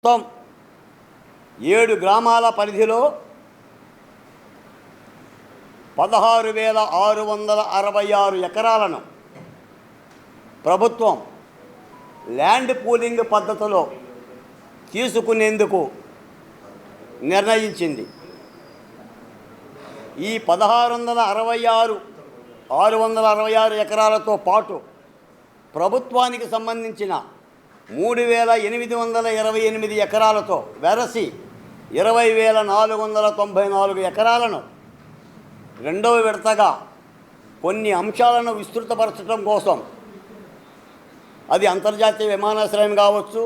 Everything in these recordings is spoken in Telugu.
మొత్తం 7 గ్రామాల పరిధిలో 16,666 ఎకరాలను ప్రభుత్వం ల్యాండ్ పూలింగ్ పద్ధతిలో తీసుకునేందుకు నిర్ణయించింది. ఈ 666 ఎకరాలతో పాటు ప్రభుత్వానికి సంబంధించిన 3,828 ఎకరాలతో వెరసి 20,494 ఎకరాలను రెండవ విడతగా కొన్ని అంశాలను విస్తృతపరచడం కోసం, అది అంతర్జాతీయ విమానాశ్రయం కావచ్చు,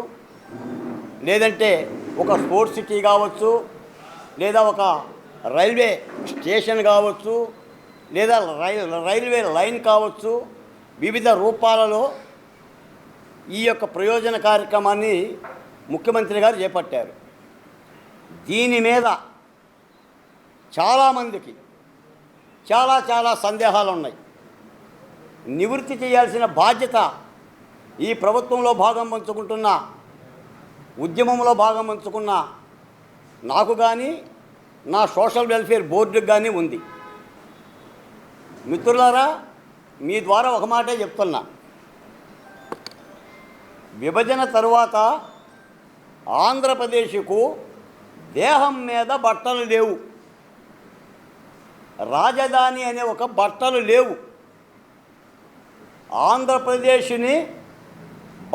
లేదంటే ఒక స్పోర్ట్స్ సిటీ కావచ్చు, లేదా ఒక రైల్వే స్టేషన్ కావచ్చు, లేదా రైల్వే లైన్ కావచ్చు, వివిధ రూపాలలో ఈ యొక్క ప్రయోజన కార్యక్రమాన్ని ముఖ్యమంత్రి గారు చేపట్టారు. దీని మీద చాలామందికి చాలా సందేహాలు ఉన్నాయి. నివృత్తి చేయాల్సిన బాధ్యత ఈ ప్రభుత్వంలో భాగం పంచుకుంటున్న, ఉద్యమంలో భాగం పంచుకున్న నాకు కానీ, నా సోషల్ వెల్ఫేర్ బోర్డుకి కానీ ఉంది. మిత్రులారా, మీ ద్వారా ఒక మాటే చెప్తున్నా. విభజన తరువాత ఆంధ్రప్రదేశ్కు దేహం మీద బట్టలు లేవు, రాజధాని అనే ఒక బట్టలు లేవు. ఆంధ్రప్రదేశ్ని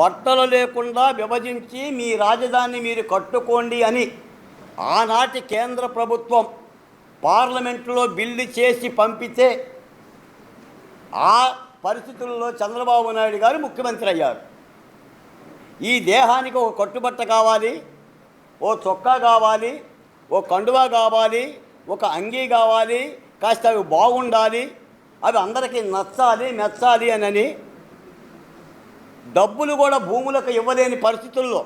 బట్టలు లేకుండా విభజించి మీ రాజధాని మీరు కట్టుకోండి అని ఆనాటి కేంద్ర ప్రభుత్వం పార్లమెంటులో బిల్లు చేసి పంపితే, ఆ పరిస్థితుల్లో చంద్రబాబు నాయుడు గారు ముఖ్యమంత్రి అయ్యారు. ఈ దేహానికి ఒక కట్టుబట్ట కావాలి, ఓ చొక్కా కావాలి, ఓ కండువా కావాలి, ఒక అంగీ కావాలి, కాస్త అవి బాగుండాలి, అవి అందరికీ నచ్చాలి మెచ్చాలి అని డబ్బులు కూడా భూములకు ఇవ్వలేని పరిస్థితుల్లో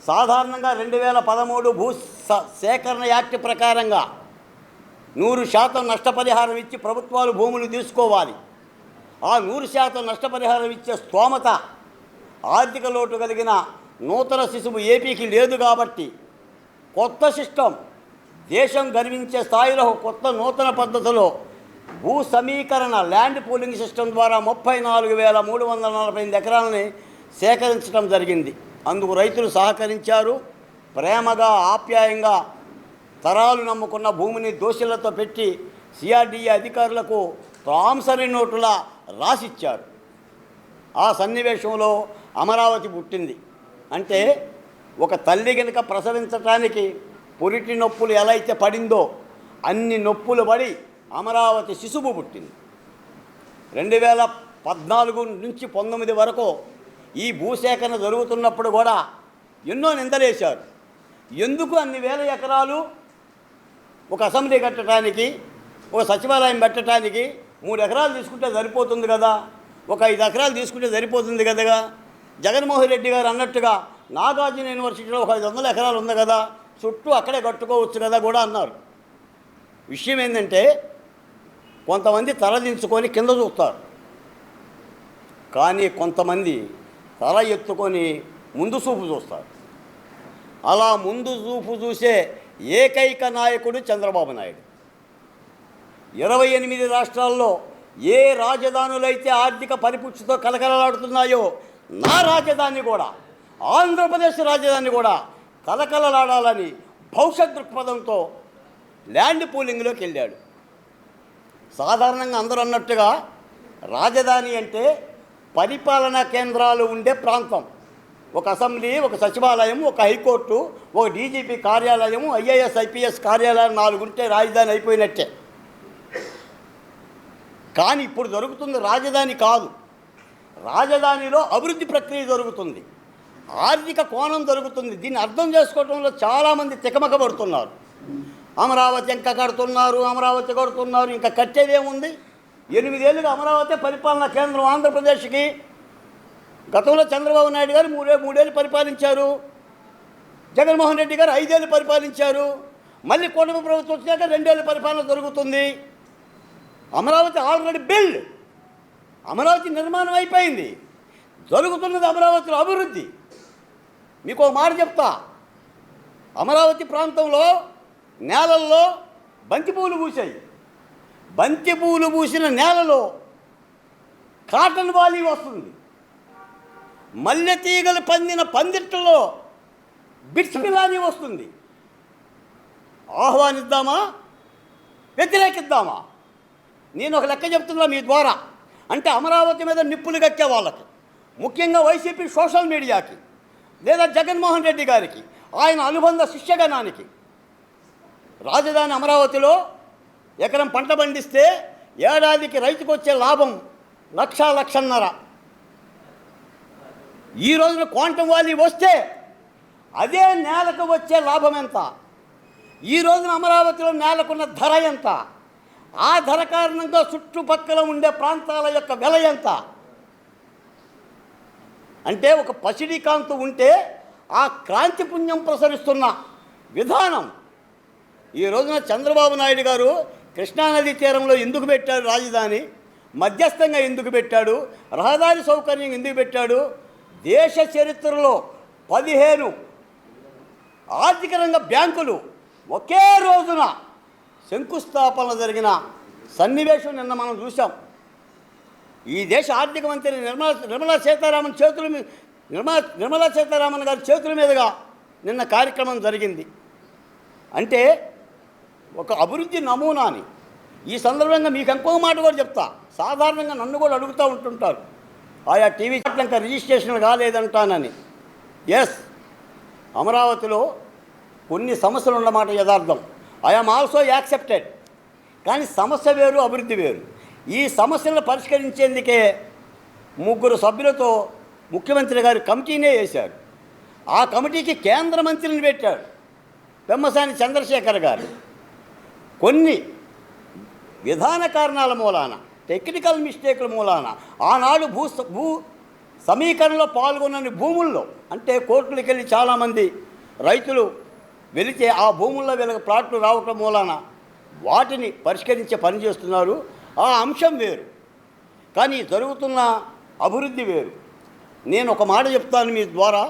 సాధారణంగా 2013 భూ సేకరణ యాక్ట్ ప్రకారంగా 100% నష్టపరిహారం ఇచ్చి ప్రభుత్వాలు భూములు తీసుకోవాలి. ఆ 100% నష్టపరిహారం ఇచ్చే స్తోమత, ఆర్థిక లోటు కలిగిన నూతన శిశువు ఏపీకి లేదు. కాబట్టి కొత్త సిస్టమ్, దేశం గర్వించే స్థాయిలో కొత్త నూతన పద్ధతిలో భూ సమీకరణ ల్యాండ్ పూలింగ్ సిస్టమ్ ద్వారా 34,348 ఎకరాలని సేకరించడం జరిగింది. అందుకు రైతులు సహకరించారు. ప్రేమగా, ఆప్యాయంగా తరాలు నమ్ముకున్న భూమిని దోషులతో పెట్టి సిఆర్డీఏ అధికారులకు ప్రామిసరీ నోటులా రాసిచ్చారు. ఆ సన్నివేశంలో అమరావతి పుట్టింది. అంటే ఒక తల్లి కనుక ప్రసవించటానికి పురిటి నొప్పులు ఎలా అయితే పడిందో అన్ని నొప్పులు పడి అమరావతి శిశువు పుట్టింది. 2014 నుంచి 19 వరకు ఈ భూసేకరణ జరుగుతున్నప్పుడు కూడా ఎన్నో నిందలేశారు. ఎందుకు అన్ని వేల ఎకరాలు ఒక అసెంబ్లీ కట్టడానికి, ఒక సచివాలయం పెట్టడానికి 3 ఎకరాలు తీసుకుంటే సరిపోతుంది కదా, ఒక 5 ఎకరాలు తీసుకుంటే సరిపోతుంది కదా. జగన్మోహన్ రెడ్డి గారు అన్నట్టుగా నాగార్జున యూనివర్సిటీలో ఒక 500 ఎకరాలు ఉంది కదా, చుట్టూ అక్కడే కట్టుకోవచ్చు కదా కూడా అన్నారు. విషయం ఏంటంటే, కొంతమంది తలదించుకొని కింద చూస్తారు, కానీ కొంతమంది తల ఎత్తుకొని ముందు చూపు చూస్తారు. అలా ముందు చూపు చూసే ఏకైక నాయకుడు చంద్రబాబు నాయుడు. 28 రాష్ట్రాల్లో ఏ రాజధానులైతే ఆర్థిక పరిపుష్టితో కలకలలాడుతున్నాయో, నా రాజధాని కూడా, ఆంధ్రప్రదేశ్ రాజధాని కూడా కలకలలాడాలని భవిష్యత్ దృక్పథంతో ల్యాండ్ పూలింగ్లోకి వెళ్ళాడు. సాధారణంగా అందరూ అన్నట్టుగా రాజధాని అంటే పరిపాలనా కేంద్రాలు ఉండే ప్రాంతం. ఒక అసెంబ్లీ, ఒక సచివాలయం, ఒక హైకోర్టు, ఒక డీజీపీ కార్యాలయం, ఐఏఎస్ ఐపీఎస్ కార్యాలయం 4 ఉంటే రాజధాని అయిపోయినట్టే. కానీ ఇప్పుడు జరుగుతుంది రాజధాని కాదు, రాజధానిలో అభివృద్ధి ప్రక్రియ జరుగుతుంది, ఆర్థిక కోణం జరుగుతుంది. దీన్ని అర్థం చేసుకోవడంలో చాలామంది తికమకబడుతున్నారు. అమరావతి ఇంకా కడుతున్నారు, అమరావతి కడుతున్నారు, ఇంకా కట్టేదేముంది? 8 ఏళ్ళుగా అమరావతి పరిపాలనా కేంద్రం ఆంధ్రప్రదేశ్కి. గతంలో చంద్రబాబు నాయుడు గారు 3 ఏళ్ళు పరిపాలించారు, జగన్మోహన్ రెడ్డి గారు 5 ఏళ్ళు పరిపాలించారు, మళ్ళీ కుటుంబ ప్రభుత్వం వచ్చాక 2 ఏళ్ళు పరిపాలన జరుగుతుంది. అమరావతి ఆల్రెడీ బిల్డ్, అమరావతి నిర్మాణం అయిపోయింది. జరుగుతున్నది అమరావతిలో అభివృద్ధి. మీకు ఒక మాట చెప్తా, అమరావతి ప్రాంతంలో నేలల్లో బంతిపూలు పూసాయి. బంతిపూలు పూసిన నేలలో కాటన్ వాలీ వస్తుంది. మల్లె తీగలు పందిన పందిట్లలో బిట్స్ పిలాని వస్తుంది. ఆహ్వానిద్దామా, వ్యతిరేకిద్దామా? నేను ఒక లెక్క చెప్తున్నా మీ ద్వారా. అంటే అమరావతి మీద నిప్పులు కక్కే వాళ్ళకి, ముఖ్యంగా వైసీపీ సోషల్ మీడియాకి, లేదా జగన్మోహన్ రెడ్డి గారికి, ఆయన అనుబంధ శిష్యగణానికి, రాజధాని అమరావతిలో ఎకరం పంట పండిస్తే ఏడాదికి రైతుకు వచ్చే లాభం 1,00,000-1,50,000. ఈ రోజున క్వాంటమ్ వాలీ వస్తే అదే నేలకు వచ్చే లాభం ఎంత? ఈ రోజున అమరావతిలో నేలకున్న ధర ఎంత? ఆ ధర కారణంగా చుట్టుపక్కల ఉండే ప్రాంతాల యొక్క వెల ఎంత? అంటే ఒక పసిడి కాంతి ఉంటే ఆ క్రాంతి పుణ్యం ప్రసరిస్తున్న విధానం. ఈ రోజున చంద్రబాబు నాయుడు గారు కృష్ణానదీ తీరంలో ఎందుకు పెట్టాడు రాజధాని? మధ్యస్థంగా ఎందుకు పెట్టాడు? రహదారి సౌకర్యం ఎందుకు పెట్టాడు? దేశ చరిత్రలో 15 ఆర్థిక రంగ బ్యాంకులు ఒకే రోజున శంకుస్థాపన జరిగిన సన్నివేశం నిన్న మనం చూసాం. ఈ దేశ ఆర్థిక మంత్రి నిర్మలా సీతారామన్ గారి చేతుల మీదుగా నిన్న కార్యక్రమం జరిగింది. అంటే ఒక అభివృద్ధి నమూనాని. ఈ సందర్భంగా మీకు ఇంకో మాట కూడా చెప్తా. సాధారణంగా నన్ను కూడా అడుగుతూ ఉంటుంటారు, ఆయా టీవీ ఇంకా రిజిస్ట్రేషన్ కాలేదంటానని. ఎస్, అమరావతిలో కొన్ని సమస్యలు ఉన్నమాట యథార్థం. I'm also accepted. కానీ సమస్య వేరు, అభివృద్ధి వేరు. ఈ సమస్యలను పరిష్కరించేందుకే 3 సభ్యులతో ముఖ్యమంత్రి గారు కమిటీనే వేశారు. ఆ కమిటీకి కేంద్ర మంత్రిని పెట్టాడు, పెమ్మసాని చంద్రశేఖర్ గారు. కొన్ని విధాన కారణాల మూలాన, టెక్నికల్ మిస్టేక్ల మూలాన ఆనాడు భూ సమీకరణలో పాల్గొన్న భూముల్లో, అంటే కోర్టులకు వెళ్ళి చాలామంది రైతులు వెళితే ఆ భూముల్లో వీళ్ళకి ప్లాట్లు రావటం మూలాన వాటిని పరిష్కరించే పని చేస్తున్నారు. ఆ అంశం వేరు, కానీ జరుగుతున్న అభివృద్ధి వేరు. నేను ఒక మాట చెప్తాను మీ ద్వారా.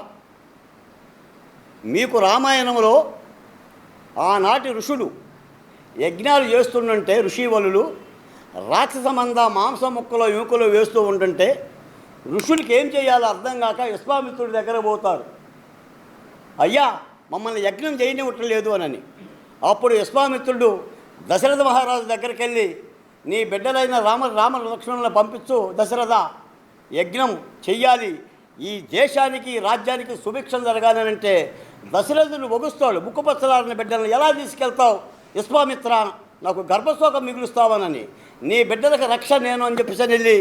మీకు రామాయణంలో ఆనాటి ఋషులు యజ్ఞాలు చేస్తుంటే, ఋషివలులు రాక్షస మంద మాంస ముక్కలో ఎముకలో వేస్తూ ఉంటుంటే ఋషులకి ఏం చేయాలో అర్థం కాక విశ్వామిత్రుడి దగ్గర పోతారు. అయ్యా, మమ్మల్ని యజ్ఞం చేయనివ్వట్లేదు అని. అప్పుడు విశ్వామిత్రుడు దశరథ మహారాజు దగ్గరికి వెళ్ళి, నీ బిడ్డలైన రామ లక్ష్మణులను పంపించు దశరథ, యజ్ఞం చెయ్యాలి, ఈ దేశానికి రాజ్యానికి సుభిక్షం జరగాలని. అంటే దశరథుడు ఒగుస్తాడు, ముక్కుపచ్చలారిన బిడ్డలను ఎలా తీసుకెళ్తావు విశ్వామిత్ర, నాకు గర్భశోకం మిగులుస్తావనని. నీ బిడ్డలకు రక్ష నేను అని చెప్పేసి వెళ్ళి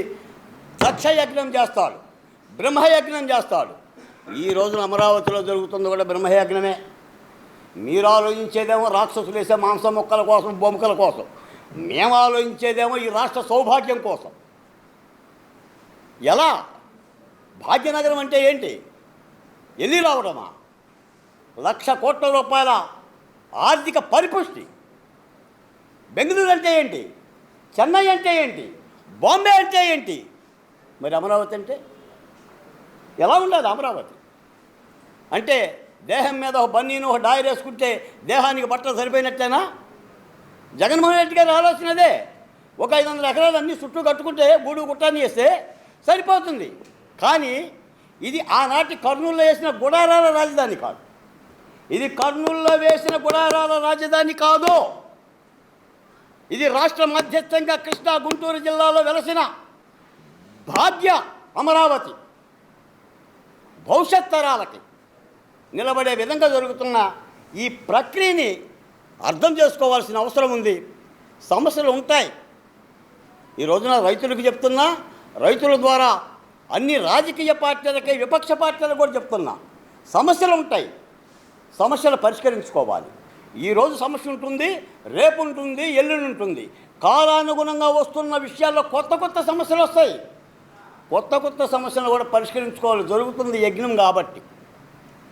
దక్షయజ్ఞం చేస్తాడు, బ్రహ్మయజ్ఞం చేస్తాడు. ఈ రోజున అమరావతిలో జరుగుతుంది కూడా బ్రహ్మయజ్ఞమే. మీరు ఆలోచించేదేమో రాక్షసులు వేసే మాంసం మొక్కల కోసం, బొమ్మకల కోసం. మేము ఆలోచించేదేమో ఈ రాష్ట్ర సౌభాగ్యం కోసం. ఎలా? భాగ్యనగరం అంటే ఏంటి? వెళ్ళి రావడమా? 1,00,000 కోట్ల రూపాయల ఆర్థిక పరిపుష్టి. బెంగళూరు అంటే ఏంటి? చెన్నై అంటే ఏంటి? బాంబే అంటే ఏంటి? మరి అమరావతి అంటే ఎలా ఉండదు? అమరావతి అంటే దేహం మీద ఒక బన్నీను ఒక డాయర్ వేసుకుంటే దేహానికి బట్టలు సరిపోయినట్టేనా? జగన్మోహన్ రెడ్డి గారి ఆలోచనదే. ఒక 500 ఎకరాలు అన్నీ చుట్టూ కట్టుకుంటే గూడు గుట్టాన్ని వేస్తే సరిపోతుంది. కానీ ఇది ఆనాటి కర్నూలులో వేసిన గుడారాల రాజధాని కాదు. ఇది కర్నూలులో వేసిన గుడారాల రాజధాని కాదు. ఇది రాష్ట్ర మధ్యస్థంగా కృష్ణా గుంటూరు జిల్లాలో వెలసిన భాగ్య అమరావతి. భవిష్యత్ తరాలకి నిలబడే విధంగా జరుగుతున్న ఈ ప్రక్రియని అర్థం చేసుకోవాల్సిన అవసరం ఉంది. సమస్యలు ఉంటాయి. ఈ రోజున రైతులకు చెప్తున్నా, రైతుల ద్వారా అన్ని రాజకీయ పార్టీలకి, విపక్ష పార్టీలకు కూడా చెప్తున్నా, సమస్యలు ఉంటాయి, సమస్యలు పరిష్కరించుకోవాలి. ఈరోజు సమస్య ఉంటుంది, రేపు ఉంటుంది, ఎల్లుండి ఉంటుంది. కాలానుగుణంగా వస్తున్న విషయాల్లో కొత్త సమస్యలు వస్తాయి. కొత్త సమస్యలు కూడా పరిష్కరించుకోవాలి. జరుగుతుంది యజ్ఞం కాబట్టి.